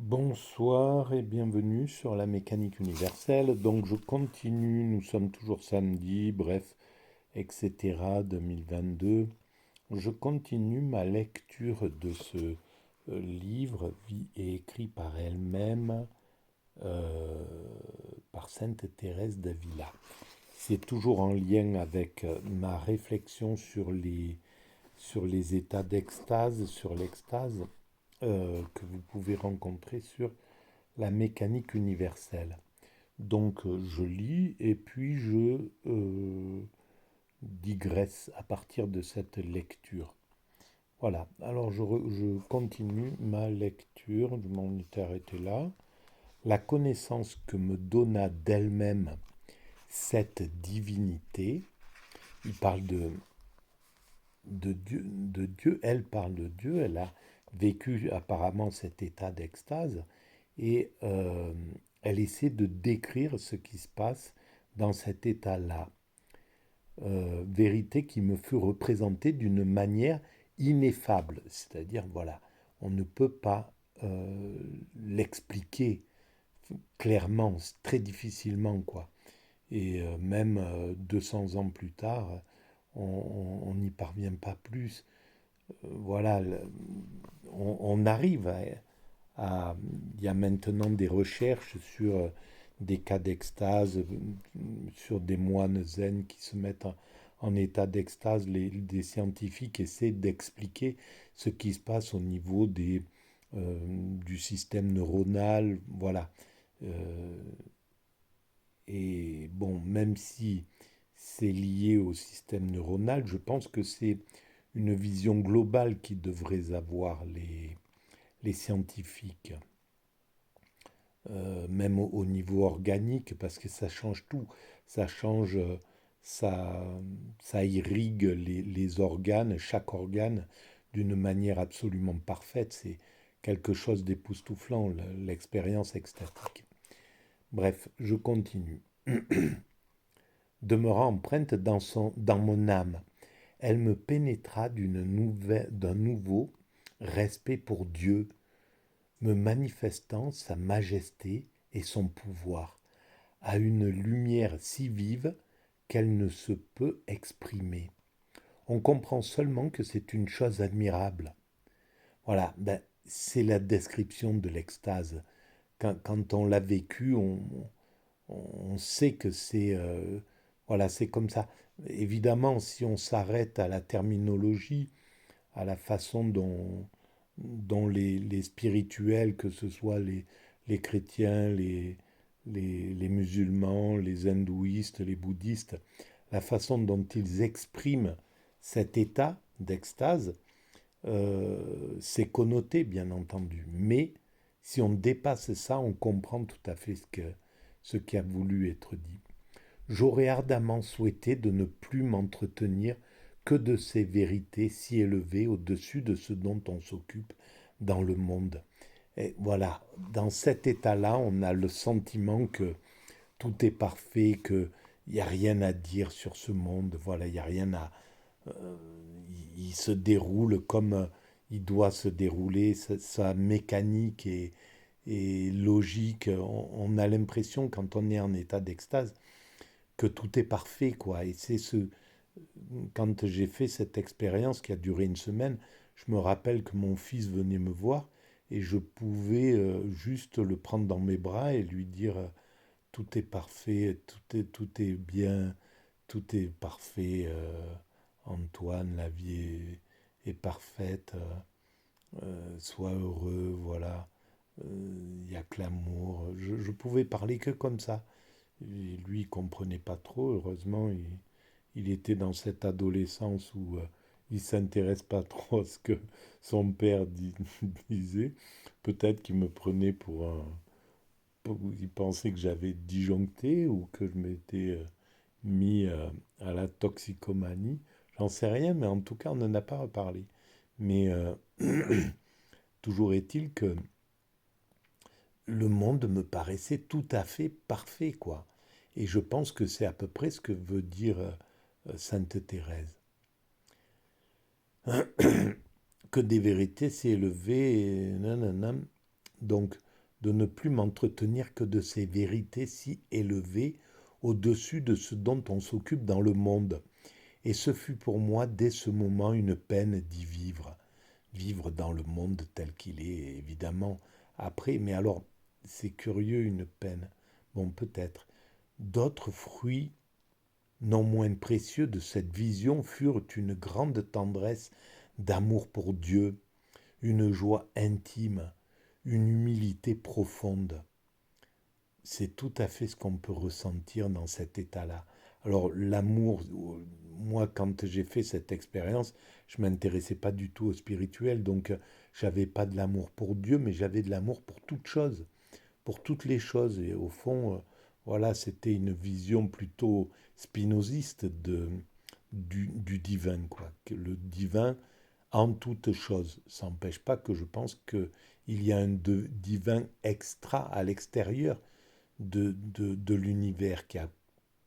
Bonsoir et bienvenue sur la mécanique universelle. Donc je continue, nous sommes toujours samedi, bref, etc. 2022. Je continue ma lecture de ce livre écrit par elle-même, euh, par Sainte Thérèse d'Avila. C'est toujours en lien avec ma réflexion sur les états d'extase, sur l'extase que vous pouvez rencontrer sur la mécanique universelle. Donc je lis et puis je digresse à partir de cette lecture. Voilà, alors je continue ma lecture, je m'en étais arrêté là. La connaissance que me donna d'elle-même cette divinité, il parle de Dieu, elle parle de Dieu, elle a vécu apparemment cet état d'extase et elle essaie de décrire ce qui se passe dans cet état-là. Vérité qui me fut représentée d'une manière ineffable, c'est-à-dire voilà, on ne peut pas l'expliquer clairement, très difficilement quoi. Et même 200 ans plus tard, on n'y parvient pas plus. Voilà, on arrive il y a maintenant des recherches sur des cas d'extase, sur des moines zen qui se mettent en état d'extase. Des scientifiques essaient d'expliquer ce qui se passe au niveau du système neuronal. Voilà. Euh, et bon, même si c'est lié au système neuronal, je pense que c'est une vision globale qui devraient avoir les scientifiques, même au niveau organique, parce que ça change tout. Ça change, ça, ça irrigue les organes, chaque organe, d'une manière absolument parfaite. C'est quelque chose d'époustouflant, l'expérience extatique. Bref, je continue. Demeura empreinte dans mon âme. Elle me pénétra d'un nouveau respect pour Dieu, me manifestant sa majesté et son pouvoir, à une lumière si vive qu'elle ne se peut exprimer. On comprend seulement que c'est une chose admirable. Voilà, ben, c'est la description de l'extase. Quand on l'a vécu, on sait que c'est voilà, c'est comme ça. Évidemment, si on s'arrête à la terminologie, à la façon dont les spirituels, que ce soit les chrétiens, les musulmans, les hindouistes, les bouddhistes, la façon dont ils expriment cet état d'extase, c'est connoté, bien entendu. Mais si on dépasse ça, on comprend tout à fait ce qui a voulu être dit. J'aurais ardemment souhaité de ne plus m'entretenir que de ces vérités si élevées au-dessus de ce dont on s'occupe dans le monde. Et voilà, dans cet état-là, on a le sentiment que tout est parfait, qu'il n'y a rien à dire sur ce monde, voilà, il n'y a rien à... euh, il se déroule comme il doit se dérouler, sa mécanique est logique. On a l'impression, quand on est en état d'extase, que tout est parfait, quoi. Et quand j'ai fait cette expérience qui a duré une semaine, je me rappelle que mon fils venait me voir et je pouvais juste le prendre dans mes bras et lui dire tout est parfait, tout est bien, tout est parfait, Antoine, la vie est parfaite, sois heureux, voilà, il n'y a que l'amour. Je pouvais parler que comme ça. Et lui, il comprenait pas trop. Heureusement, il était dans cette adolescence où il s'intéresse pas trop à ce que son père disait. Peut-être qu'il me prenait il pensait que j'avais disjoncté ou que je m'étais mis à la toxicomanie. J'en sais rien, mais en tout cas, on n'en a pas reparlé. Mais toujours est-il que le monde me paraissait tout à fait parfait, quoi. Et je pense que c'est à peu près ce que veut dire Sainte Thérèse. Que des vérités s'est élevé, nanana. Donc, de ne plus m'entretenir que de ces vérités si élevées au-dessus de ce dont on s'occupe dans le monde. Et ce fut pour moi dès ce moment une peine d'y vivre. Vivre dans le monde tel qu'il est, évidemment, après. Mais alors, c'est curieux, une peine. Bon, peut-être. D'autres fruits non moins précieux de cette vision furent une grande tendresse d'amour pour Dieu, une joie intime, une humilité profonde. C'est tout à fait ce qu'on peut ressentir dans cet état-là. Alors l'amour, moi quand j'ai fait cette expérience, je ne m'intéressais pas du tout au spirituel, donc j'avais pas de l'amour pour Dieu, mais j'avais de l'amour pour toute chose, pour toutes les choses. Et au fond, voilà, c'était une vision plutôt spinoziste du divin, quoi. Que le divin en toute chose. Ça n'empêche pas que je pense qu'il y a un divin extra à l'extérieur de l'univers, qui a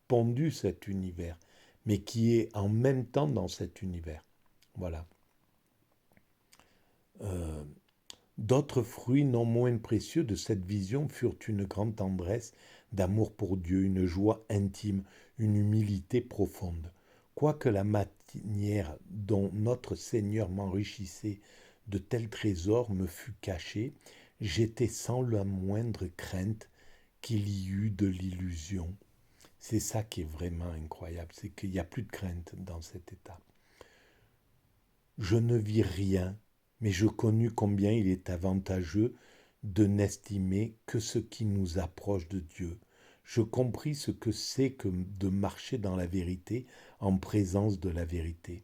pondu cet univers, mais qui est en même temps dans cet univers. Voilà. Euh, D'autres fruits non moins précieux de cette vision furent une grande tendresse d'amour pour Dieu, une joie intime, une humilité profonde. Quoique la manière dont notre Seigneur m'enrichissait de tels trésors me fût cachée, j'étais sans la moindre crainte qu'il y eût de l'illusion. C'est ça qui est vraiment incroyable, c'est qu'il n'y a plus de crainte dans cet état. Je ne vis rien, mais je connus combien il est avantageux de n'estimer que ce qui nous approche de Dieu. Je compris ce que c'est que de marcher dans la vérité en présence de la vérité,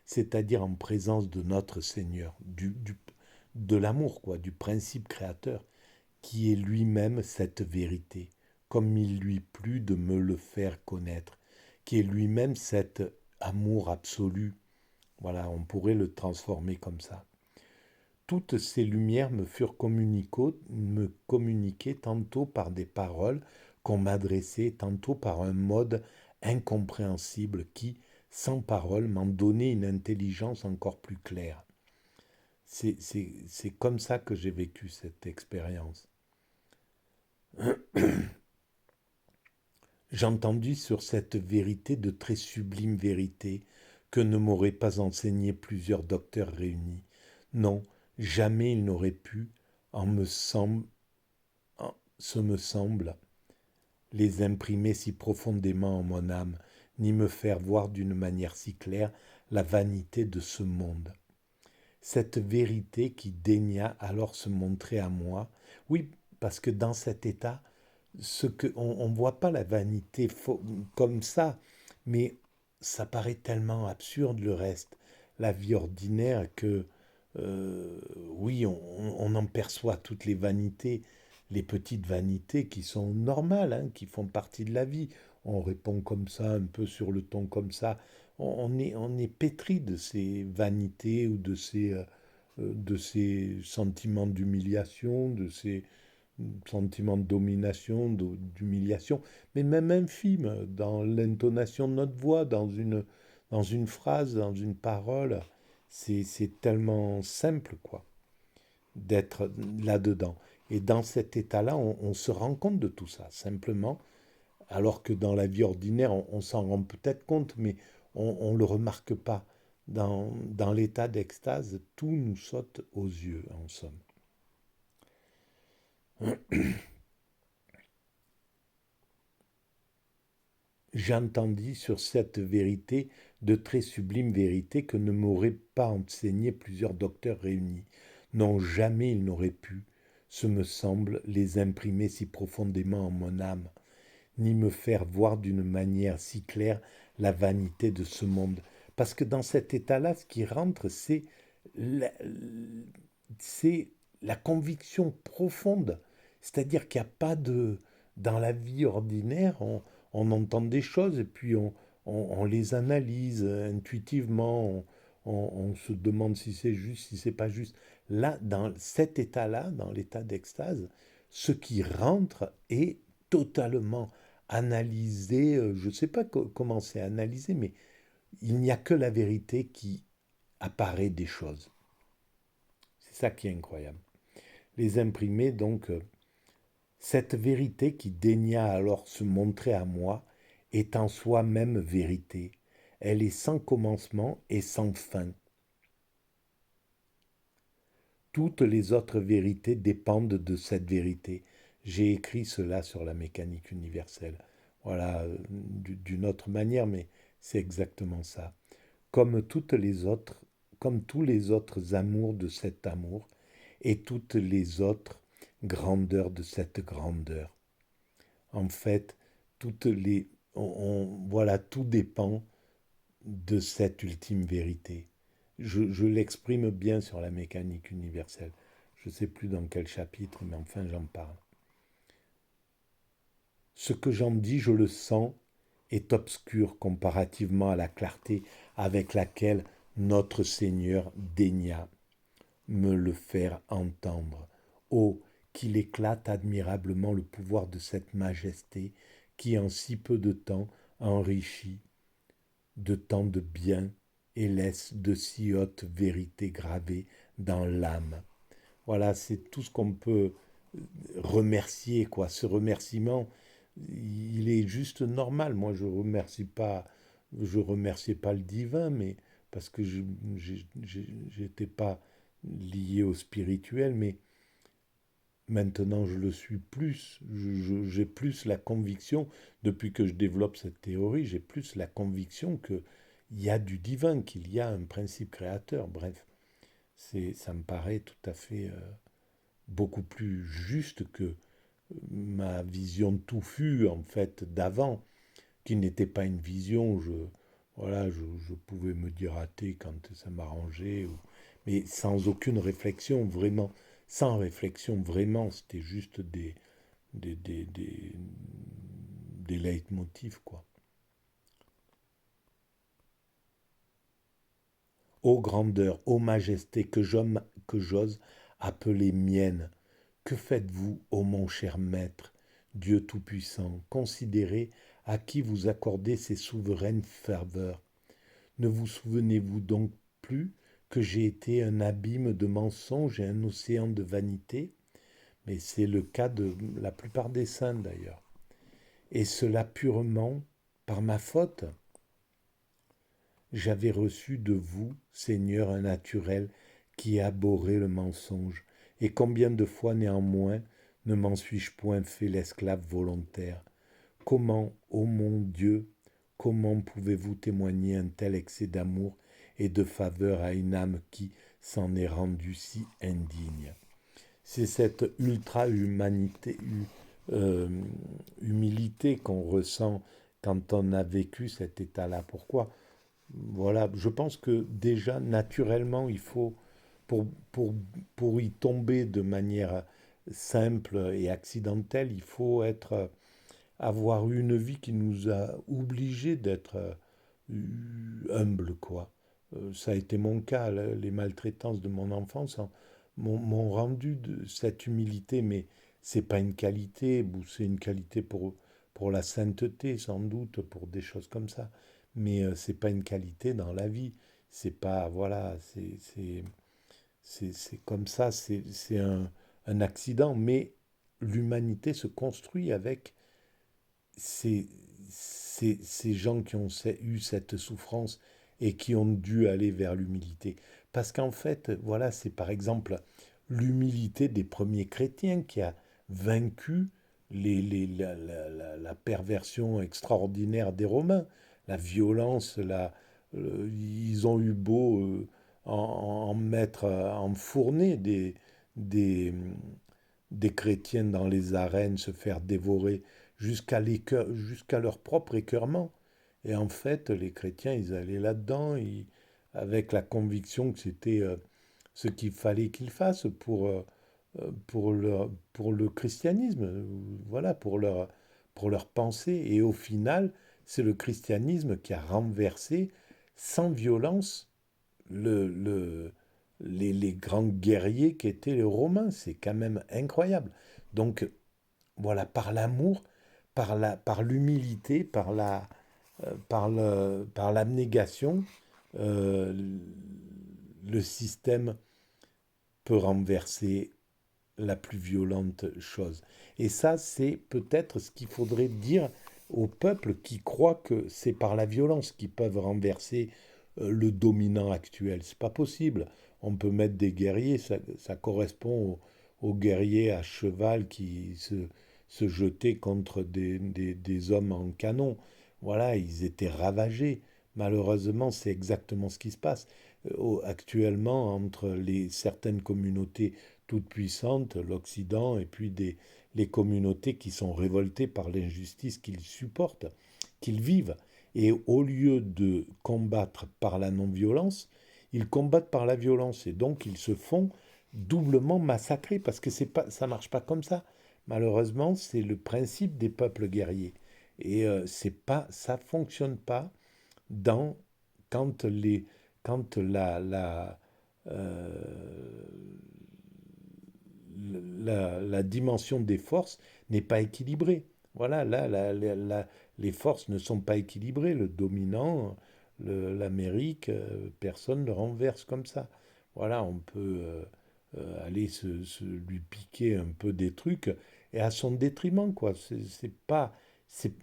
c'est-à-dire en présence de notre Seigneur, de l'amour, quoi, du principe créateur, qui est lui-même cette vérité, comme il lui plut de me le faire connaître, qui est lui-même cet amour absolu. Voilà, on pourrait le transformer comme ça. Toutes ces lumières me communiquées tantôt par des paroles qu'on m'adressait, tantôt par un mode incompréhensible qui, sans parole, m'en donnait une intelligence encore plus claire. C'est comme ça que j'ai vécu cette expérience. J'entendis sur cette vérité de très sublimes vérités que ne m'auraient pas enseigné plusieurs docteurs réunis. Non, jamais ils n'auraient pu, en me semble, ce me semble, les imprimer si profondément en mon âme, ni me faire voir d'une manière si claire la vanité de ce monde. Cette vérité qui daigna alors se montrer à moi, oui, parce que dans cet état, on ne voit pas la vanité comme ça, mais ça paraît tellement absurde le reste, la vie ordinaire, que oui, on en perçoit toutes les vanités, les petites vanités qui sont normales, hein, qui font partie de la vie. On répond comme ça, un peu sur le ton comme ça. On est pétri de ces vanités ou de ces sentiments d'humiliation, de ces sentiments de domination, d'humiliation, mais même infime, dans l'intonation de notre voix, dans une phrase, dans une parole. C'est tellement simple, quoi, d'être là-dedans. Et dans cet état-là, on se rend compte de tout ça, simplement, alors que dans la vie ordinaire, on s'en rend peut-être compte, mais on ne le remarque pas. Dans l'état d'extase, tout nous saute aux yeux, en somme. J'entendis sur cette vérité de très sublimes vérités que ne m'auraient pas enseigné plusieurs docteurs réunis. Non, jamais ils n'auraient pu, ce me semble, les imprimer si profondément en mon âme, ni me faire voir d'une manière si claire la vanité de ce monde. Parce que dans cet état-là, ce qui rentre, la, c'est la conviction profonde. C'est-à-dire qu'il n'y a pas de... Dans la vie ordinaire, on entend des choses et puis on les analyse intuitivement, on se demande si c'est juste, si c'est pas juste. Là, dans cet état-là, dans l'état d'extase, ce qui rentre est totalement analysé, je ne sais pas comment c'est analysé, mais il n'y a que la vérité qui apparaît des choses. C'est ça qui est incroyable. Les imprimés, donc, Cette vérité qui daigna alors se montrer à moi est en soi-même vérité. Elle est sans commencement et sans fin. Toutes les autres vérités dépendent de cette vérité. J'ai écrit cela sur la mécanique universelle. Voilà, d'une autre manière, mais c'est exactement ça. Comme toutes les autres, comme tous les autres amours de cet amour et toutes les autres grandeurs de cette grandeur. En fait, toutes les, voilà, tout dépend de cette ultime vérité. Je l'exprime bien sur la mécanique universelle. Je ne sais plus dans quel chapitre, mais enfin j'en parle. Ce que j'en dis, je le sens, est obscur comparativement à la clarté avec laquelle notre Seigneur daigna me le faire entendre. Oh, qu'il éclate admirablement le pouvoir de cette majesté qui en si peu de temps enrichit de tant de bien et laisse de si hautes vérités gravées dans l'âme. Voilà, c'est tout ce qu'on peut remercier, quoi. Ce remerciement, il est juste normal. Moi, je remerciais pas le divin, mais parce que je n'étais pas lié au spirituel, mais maintenant je le suis plus. J'ai plus la conviction, depuis que je développe cette théorie, j'ai plus la conviction qu'il y a du divin, qu'il y a un principe créateur. Bref, ça me paraît tout à fait beaucoup plus juste que ma vision touffue en fait d'avant, qui n'était pas une vision. Voilà, je pouvais me dire athée quand ça m'arrangeait, mais sans aucune réflexion, vraiment, sans réflexion, vraiment, c'était juste des, des, des, des leitmotifs, quoi. Ô grandeur, ô majesté que j'ose appeler mienne, que faites-vous, ô mon cher maître, Dieu Tout-Puissant, considérez à qui vous accordez ces souveraines faveurs. Ne vous souvenez-vous donc plus que j'ai été un abîme de mensonges et un océan de vanité? Mais c'est le cas de la plupart des saints d'ailleurs. Et cela purement par ma faute. J'avais reçu de vous, Seigneur, un naturel qui abhorrait le mensonge, et combien de fois néanmoins ne m'en suis-je point fait l'esclave volontaire? Comment, ô mon Dieu, comment pouvez-vous témoigner un tel excès d'amour et de faveur à une âme qui s'en est rendue si indigne? C'est cette ultra-humanité, euh, humilité qu'on ressent quand on a vécu cet état-là. Pourquoi? Voilà, je pense que déjà, naturellement, il faut, pour, pour, pour y tomber de manière simple et accidentelle, il faut avoir eu une vie qui nous a obligés d'être humbles, quoi. Ça a été mon cas, les maltraitances de mon enfance m'ont rendu de cette humilité, mais c'est pas une qualité, ou c'est une qualité pour la sainteté, sans doute, pour des choses comme ça. Mais c'est pas une qualité dans la vie. C'est pas, voilà, c'est comme ça, c'est un accident. Mais l'humanité se construit avec ces, ces gens qui ont eu cette souffrance et qui ont dû aller vers l'humilité. Parce qu'en fait, voilà, c'est par exemple l'humilité des premiers chrétiens qui a vaincu la perversion extraordinaire des Romains, la violence, ils ont eu beau en mettre, enfourner des, des chrétiens dans les arènes, se faire dévorer jusqu'à leur propre écœurement. Et en fait, les chrétiens, ils allaient là-dedans avec la conviction que c'était ce qu'il fallait qu'ils fassent pour le christianisme, voilà, pour leur pensée. Et au final, c'est le christianisme qui a renversé sans violence le, les grands guerriers qui étaient les Romains. C'est quand même incroyable. Donc voilà, par l'amour, par l'humilité, par l'abnégation, euh, le système peut renverser la plus violente chose. Et ça, c'est peut-être ce qu'il faudrait dire aux peuples qui croient que c'est par la violence qu'ils peuvent renverser le dominant actuel. C'est pas possible. On peut mettre des guerriers, ça correspond aux guerriers à cheval qui se jetaient contre des hommes en canon. Voilà, ils étaient ravagés. Malheureusement, c'est exactement ce qui se passe actuellement entre certaines communautés toutes puissantes, l'Occident, et puis les communautés qui sont révoltées par l'injustice qu'ils supportent, qu'ils vivent. Et au lieu de combattre par la non-violence, ils combattent par la violence. Et donc, ils se font doublement massacrer parce que ça ne marche pas comme ça. Malheureusement, c'est le principe des peuples guerriers. Et ça ne fonctionne pas dans, quand, les, quand euh, la dimension des forces n'est pas équilibrée. Voilà, là, les forces ne sont pas équilibrées. Le dominant, l'Amérique, personne ne renverse comme ça. Voilà, on peut aller lui piquer un peu des trucs et à son détriment, quoi. C'est pas, c'est,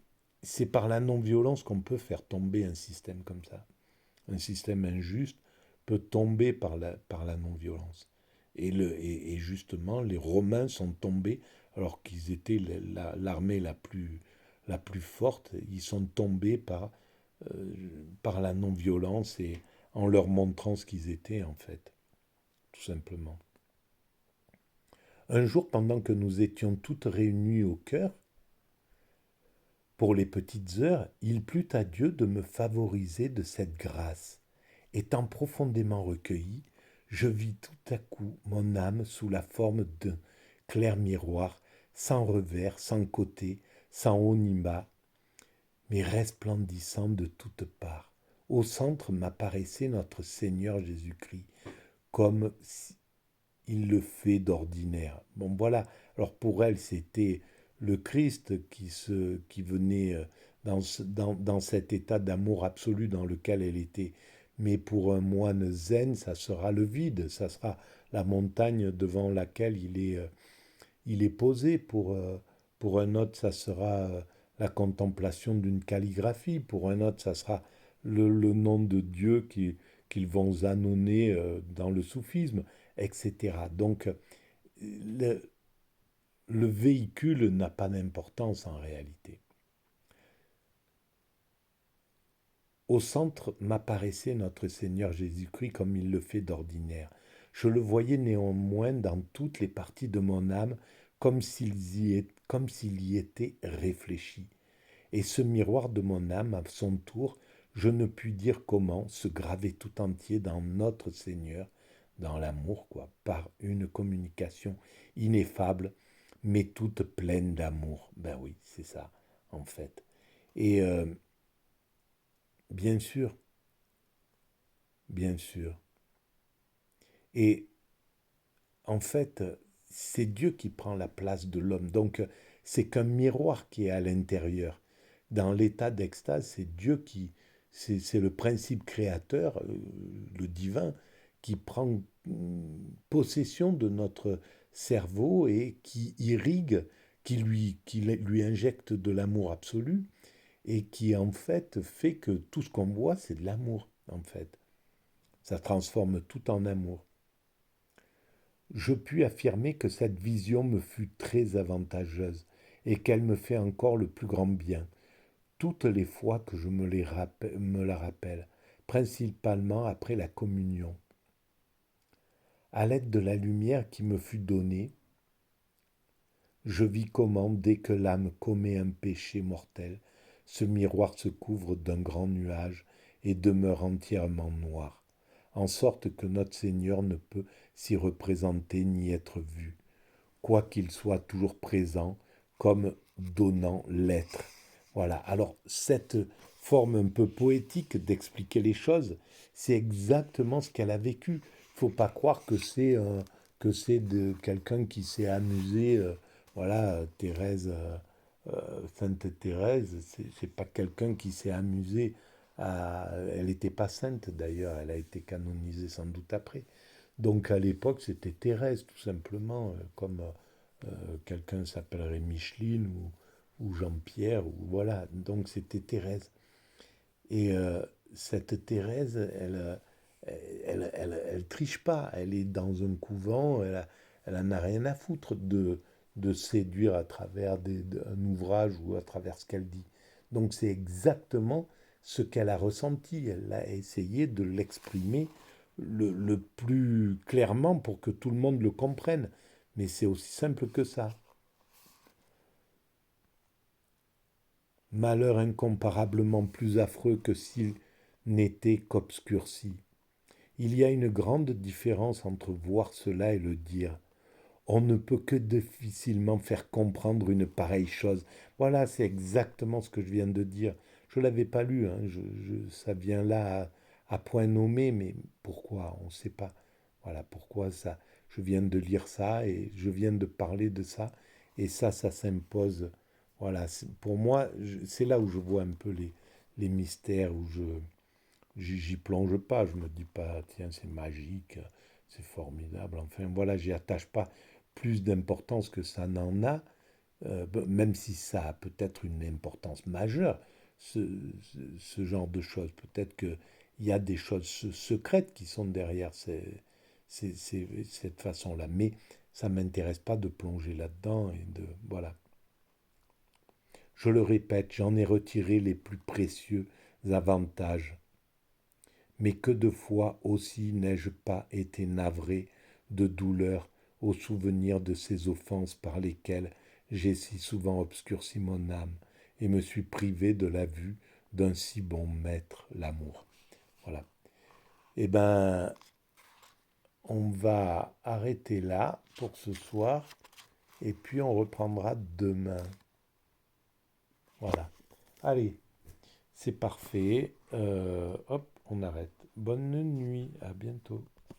c'est par la non-violence qu'on peut faire tomber un système comme ça. Un système injuste peut tomber par la non-violence. Et justement, les Romains sont tombés, alors qu'ils étaient l'armée la plus forte, ils sont tombés par la non-violence et en leur montrant ce qu'ils étaient en fait, tout simplement. Un jour, pendant que nous étions toutes réunies au chœur, pour les petites heures, il plut à Dieu de me favoriser de cette grâce. Étant profondément recueilli, je vis tout à coup mon âme sous la forme d'un clair miroir, sans revers, sans côté, sans haut ni bas, mais resplendissant de toutes parts. Au centre m'apparaissait notre Seigneur Jésus-Christ, comme il le fait d'ordinaire. Bon, voilà. Alors pour elle, c'était le Christ qui venait dans cet état d'amour absolu dans lequel elle était. Mais pour un moine zen, ça sera le vide, ça sera la montagne devant laquelle il est posé. Pour un autre, ça sera la contemplation d'une calligraphie. Pour un autre, ça sera le nom de Dieu qu'ils vont annoncer dans le soufisme, etc. Donc, le, le véhicule n'a pas d'importance en réalité. Au centre m'apparaissait notre Seigneur Jésus-Christ comme il le fait d'ordinaire. Je le voyais néanmoins dans toutes les parties de mon âme comme s'il y était réfléchi. Et ce miroir de mon âme, à son tour, je ne puis dire comment, se gravait tout entier dans notre Seigneur, dans l'amour, quoi, par une communication ineffable, mais toute pleine d'amour. Ben oui, c'est ça, en fait. Et bien sûr, bien sûr. Et en fait, c'est Dieu qui prend la place de l'homme. Donc, c'est qu'un miroir qui est à l'intérieur. Dans l'état d'extase, c'est le principe créateur, le divin, qui prend possession de notre cerveau et qui irrigue, qui lui injecte de l'amour absolu et qui en fait que tout ce qu'on voit, c'est de l'amour, en fait. Ça transforme tout en amour. Je puis affirmer que cette vision me fut très avantageuse et qu'elle me fait encore le plus grand bien, toutes les fois que je me la rappelle, principalement après la communion. À l'aide de la lumière qui me fut donnée, je vis comment, dès que l'âme commet un péché mortel, ce miroir se couvre d'un grand nuage et demeure entièrement noir, en sorte que notre Seigneur ne peut s'y représenter ni être vu, quoiqu'il soit toujours présent comme donnant l'être. Voilà, alors cette forme un peu poétique d'expliquer les choses, c'est exactement ce qu'elle a vécu. Il ne faut pas croire que c'est de quelqu'un qui s'est amusé. Voilà, Thérèse, Sainte Thérèse, c'est pas quelqu'un qui s'est amusé elle n'était pas sainte d'ailleurs, elle a été canonisée sans doute après. Donc à l'époque, c'était Thérèse, tout simplement, comme quelqu'un s'appellerait Micheline ou Jean-Pierre, ou voilà. Donc c'était Thérèse. Et cette Thérèse, elle triche pas. Elle est dans un couvent, elle en a rien à foutre de séduire à travers un ouvrage ou à travers ce qu'elle dit. Donc c'est exactement ce qu'elle a ressenti. Elle a essayé de l'exprimer le plus clairement pour que tout le monde le comprenne. Mais c'est aussi simple que ça. Malheur incomparablement plus affreux que s'il n'était qu'obscurci. Il y a une grande différence entre voir cela et le dire. On ne peut que difficilement faire comprendre une pareille chose. Voilà, c'est exactement ce que je viens de dire. Je ne l'avais pas lu, hein, ça vient là à point nommé, mais pourquoi? On ne sait pas. Voilà, pourquoi ça? Je viens de lire ça et je viens de parler de ça, et ça s'impose. Voilà, pour moi, c'est là où je vois un peu les mystères, où j'y plonge pas, je me dis pas, tiens, c'est magique, c'est formidable. Enfin, voilà, j'y attache pas plus d'importance que ça n'en a, même si ça a peut-être une importance majeure, ce genre de choses. Peut-être qu'il y a des choses secrètes qui sont derrière cette façon-là. Mais ça ne m'intéresse pas de plonger là-dedans et de. Voilà. Je le répète, j'en ai retiré les plus précieux avantages. Mais que de fois aussi n'ai-je pas été navré de douleur au souvenir de ces offenses par lesquelles j'ai si souvent obscurci mon âme et me suis privé de la vue d'un si bon maître, l'amour. Voilà. Eh bien, on va arrêter là pour ce soir et puis on reprendra demain. Voilà. Allez, c'est parfait.